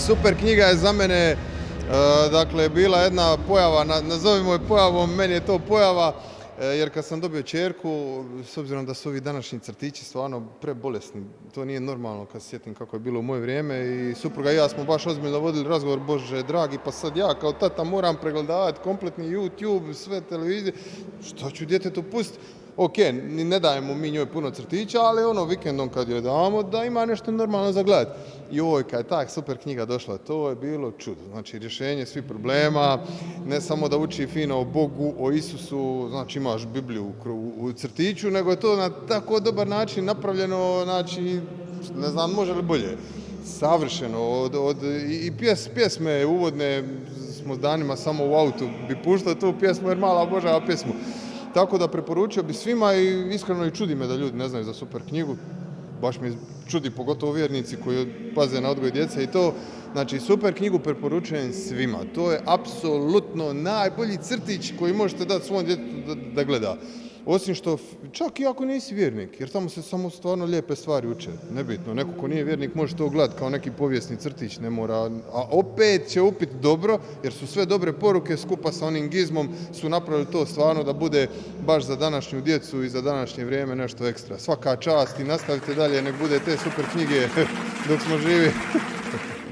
Super knjiga je za mene dakle, bila jedna pojava, nazovimo je pojavom, meni je to pojava, jer kad sam dobio ćerku, s obzirom da su ovi današnji crtići stvarno prebolesni, to nije normalno kad se sjetim kako je bilo u moje vrijeme i supruga i ja smo baš ozbiljno vodili razgovor, Bože dragi, pa sad ja kao tata moram pregledavati kompletni YouTube, sve televizije, što ću djetetu pustiti? Ok, ne dajemo mi njoj puno crtića, ali vikendom kad joj damo da ima nešto normalno za gledati. I kad je ta super knjiga došla, to je bilo čudo. Znači, rješenje svih problema, ne samo da uči fino o Bogu, o Isusu, znači imaš Bibliju u crtiću, nego je to na tako dobar način napravljeno, znači, ne znam, može li bolje. Savršeno, i pjesme uvodne smo danima samo u autu bi puštao tu pjesmu jer mala obožava pjesmu. Tako da preporučio bi svima i iskreno i čudi me da ljudi ne znaju za super knjigu. Baš mi čudi, pogotovo vjernici koji paze na odgoj djece i to. Znači, super knjigu preporučujem svima. To je apsolutno najbolji crtić koji možete dati svom djetetu da gleda. Osim što, čak i ako nisi vjernik, jer tamo se samo stvarno lijepe stvari uče. Nebitno, neko ko nije vjernik može to gledati kao neki povijesni crtić, ne mora. A opet će upit dobro, jer su sve dobre poruke skupa sa onim gizmom su napravili to stvarno da bude baš za današnju djecu i za današnje vrijeme nešto ekstra. Svaka čast i nastavite dalje, nek bude te super knjige dok smo živi.